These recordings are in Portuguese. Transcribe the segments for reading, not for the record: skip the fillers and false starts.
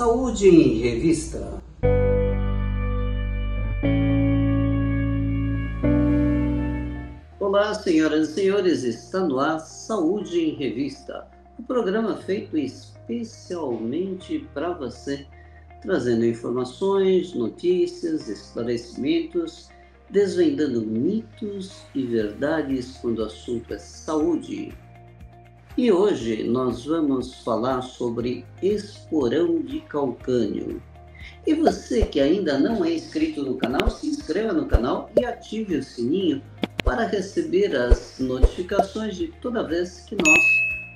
Saúde em Revista. Olá, senhoras e senhores, está no ar Saúde em Revista, um programa feito especialmente para você, trazendo informações, notícias, esclarecimentos, desvendando mitos e verdades quando o assunto é saúde. E hoje nós vamos falar sobre esporão de calcânio. E você que ainda não é inscrito no canal, se inscreva no canal e ative o sininho para receber as notificações de toda vez que nós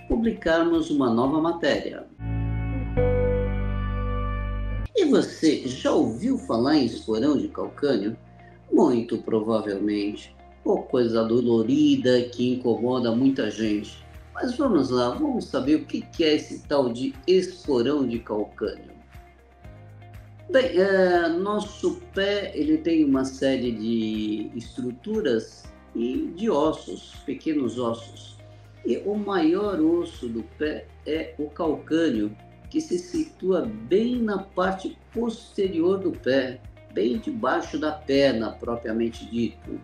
publicarmos uma nova matéria. E você já ouviu falar em esporão de calcânio? Muito provavelmente, ou coisa dolorida que incomoda muita gente. Mas vamos lá, vamos saber o que é esse tal de esporão de calcânio. Bem, nosso pé ele tem uma série de estruturas e de ossos, pequenos ossos. E o maior osso do pé é o calcânio, que se situa bem na parte posterior do pé, bem debaixo da perna, propriamente dito.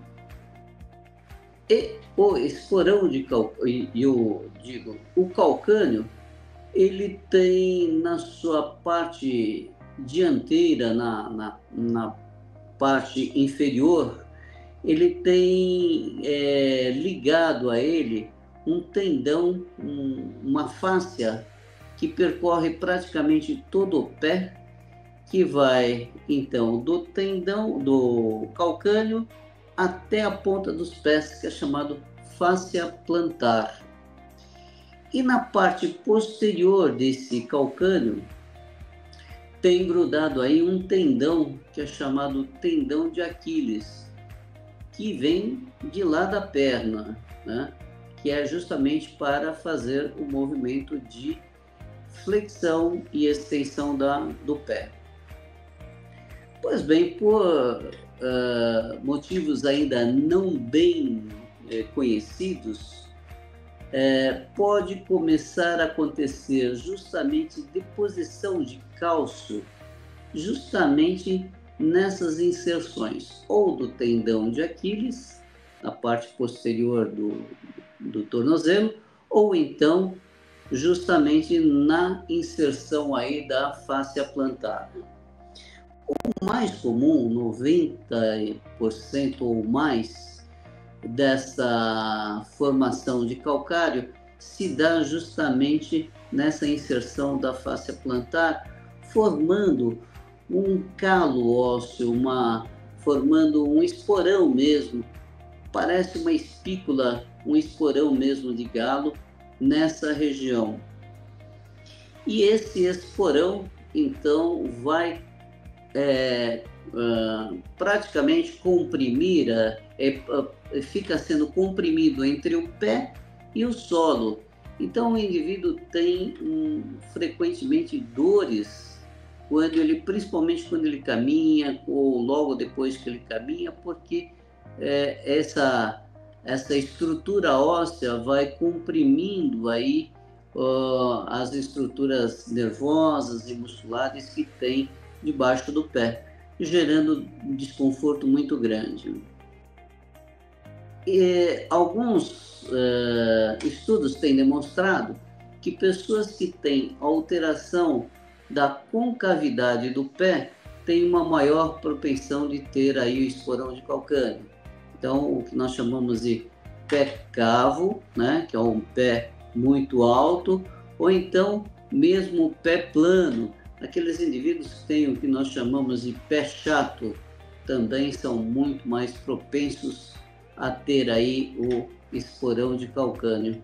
E o esporão de calcânio, o calcânio, ele tem na sua parte dianteira, na parte inferior, ele tem ligado a ele um tendão, uma fáscia que percorre praticamente todo o pé, que vai então do tendão, do calcânio, até a ponta dos pés, que é chamado fáscia plantar. E na parte posterior desse calcânio, tem grudado aí um tendão, que é chamado tendão de Aquiles, que vem de lá da perna, né? Que é justamente para fazer o movimento de flexão e extensão do pé. Pois bem, por motivos ainda não bem conhecidos, pode começar a acontecer justamente deposição de cálcio, justamente nessas inserções, ou do tendão de Aquiles, na parte posterior do tornozelo, ou então justamente na inserção aí da fáscia plantar. O mais comum, 90% ou mais dessa formação de calcário se dá justamente nessa inserção da fáscia plantar, formando um calo ósseo, formando um esporão mesmo, parece uma espícula, um esporão mesmo de galo nessa região. E esse esporão, então, vai praticamente comprimir, fica sendo comprimido entre o pé e o solo. Então o indivíduo tem frequentemente dores principalmente quando ele caminha ou logo depois que ele caminha, porque essa estrutura óssea vai comprimindo aí as estruturas nervosas e musculares que tem debaixo do pé, gerando um desconforto muito grande. E alguns estudos têm demonstrado que pessoas que têm alteração da concavidade do pé têm uma maior propensão de ter aí o esporão de calcânio. Então, o que nós chamamos de pé cavo, né, que é um pé muito alto, ou então mesmo o pé plano. Aqueles indivíduos que têm o que nós chamamos de pé chato também são muito mais propensos a ter aí o esporão de calcânio.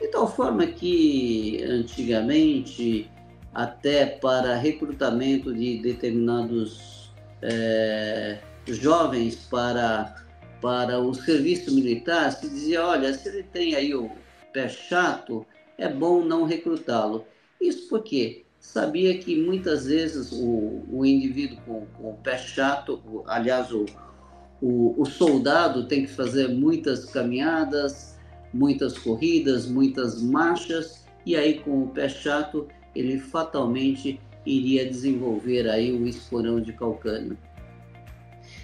De tal forma que antigamente, até para recrutamento de determinados jovens para o serviço militar, se dizia, olha, se ele tem aí o pé chato, é bom não recrutá-lo. Isso porque sabia que muitas vezes o indivíduo com o pé chato, aliás, o soldado tem que fazer muitas caminhadas, muitas corridas, muitas marchas, e aí com o pé chato ele fatalmente iria desenvolver aí o esporão de calcânio.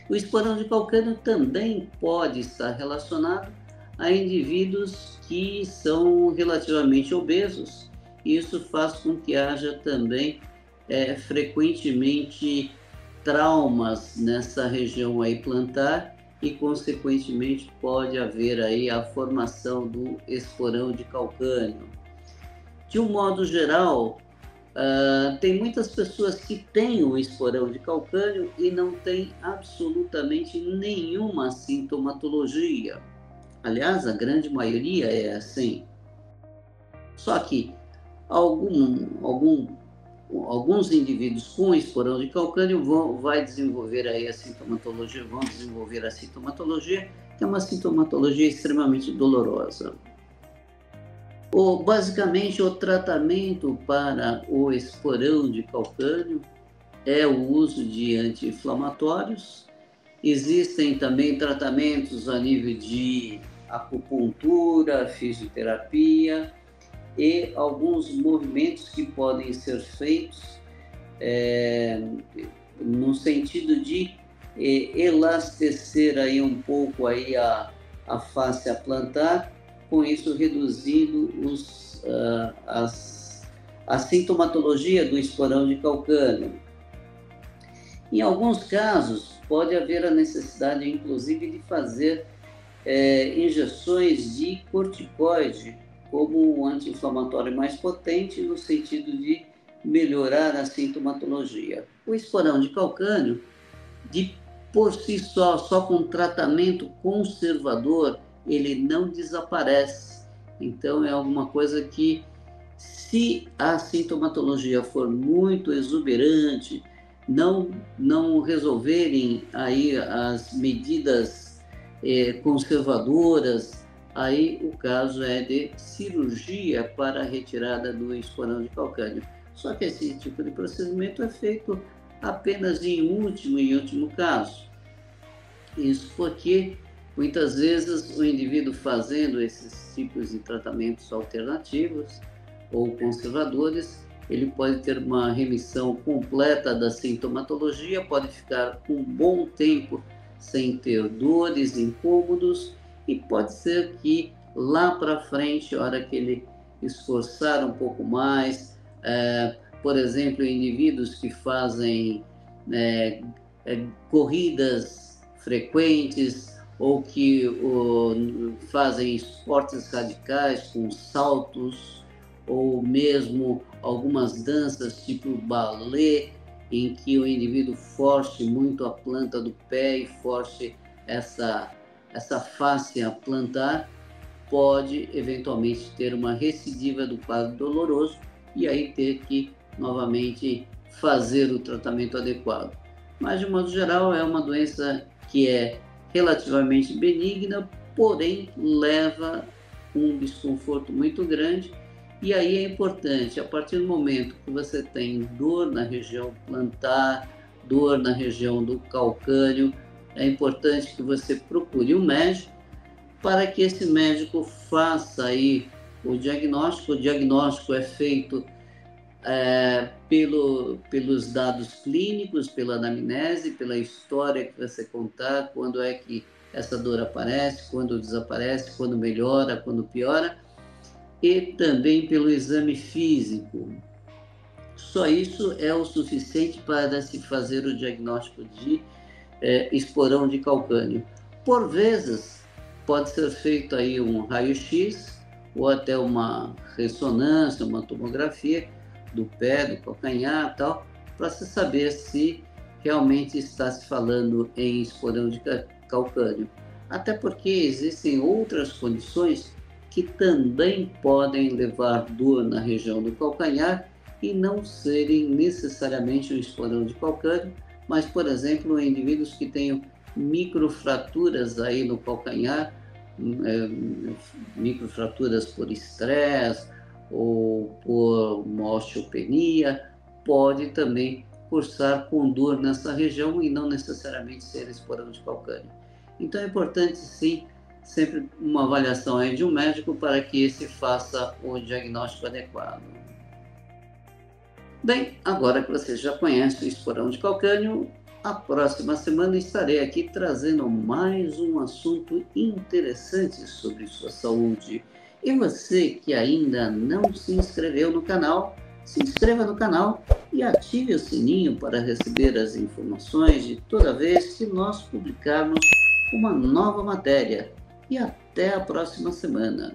O esporão de calcânio também pode estar relacionado a indivíduos que são relativamente obesos. Isso faz com que haja também frequentemente traumas nessa região aí plantar e, consequentemente, pode haver aí a formação do esporão de calcânio. De um modo geral, tem muitas pessoas que têm o esporão de calcânio e não têm absolutamente nenhuma sintomatologia. Aliás, a grande maioria é assim. Só que alguns indivíduos com esporão de calcânio vão desenvolver a sintomatologia, que é uma sintomatologia extremamente dolorosa. Basicamente, o tratamento para o esporão de calcânio é o uso de anti-inflamatórios. Existem também tratamentos a nível de acupuntura, fisioterapia e alguns movimentos que podem ser feitos no sentido de elastecer aí um pouco aí a face plantar, com isso reduzindo a sintomatologia do esporão de calcânio. Em alguns casos, pode haver a necessidade, inclusive, de fazer injeções de corticoide, como um anti-inflamatório mais potente, no sentido de melhorar a sintomatologia. O esporão de calcânio, por si só com tratamento conservador, ele não desaparece. Então, é alguma coisa que, se a sintomatologia for muito exuberante, não resolverem aí as medidas conservadoras, aí o caso é de cirurgia para a retirada do esporão de calcânio. Só que esse tipo de procedimento é feito apenas em último caso. Isso porque muitas vezes o indivíduo fazendo esses tipos de tratamentos alternativos ou conservadores, ele pode ter uma remissão completa da sintomatologia, pode ficar um bom tempo sem ter dores, incômodos, e pode ser que lá para frente, a hora que ele esforçar um pouco mais, por exemplo, indivíduos que fazem corridas frequentes ou que fazem esportes radicais com saltos, ou mesmo algumas danças tipo balé, em que o indivíduo force muito a planta do pé e force essa face a plantar, pode eventualmente ter uma recidiva do quadro doloroso e aí ter que novamente fazer o tratamento adequado. Mas, de modo geral, é uma doença que é relativamente benigna, porém leva um desconforto muito grande. E aí é importante, a partir do momento que você tem dor na região plantar, dor na região do calcânio, é importante que você procure um médico para que esse médico faça aí o diagnóstico. O diagnóstico é feito pelos dados clínicos, pela anamnese, pela história que você contar, quando é que essa dor aparece, quando desaparece, quando melhora, quando piora, e também pelo exame físico. Só isso é o suficiente para se fazer o diagnóstico de esporão de calcânio. Por vezes, pode ser feito aí um raio-x ou até uma ressonância, uma tomografia do pé, do calcanhar, tal, para se saber se realmente está se falando em esporão de calcânio. Até porque existem outras condições que também podem levar dor na região do calcanhar e não serem necessariamente um esporão de calcânio, mas, por exemplo, indivíduos que tenham microfraturas aí no calcanhar, microfraturas por estresse ou por uma osteopenia, pode também cursar com dor nessa região e não necessariamente ser esporão de calcânio. Então é importante, sim, sempre uma avaliação aí de um médico para que esse faça o diagnóstico adequado. Bem, agora que você já conhece o esporão de calcânio, a próxima semana estarei aqui trazendo mais um assunto interessante sobre sua saúde. E você que ainda não se inscreveu no canal, se inscreva no canal e ative o sininho para receber as informações de toda vez que nós publicarmos uma nova matéria. E até a próxima semana.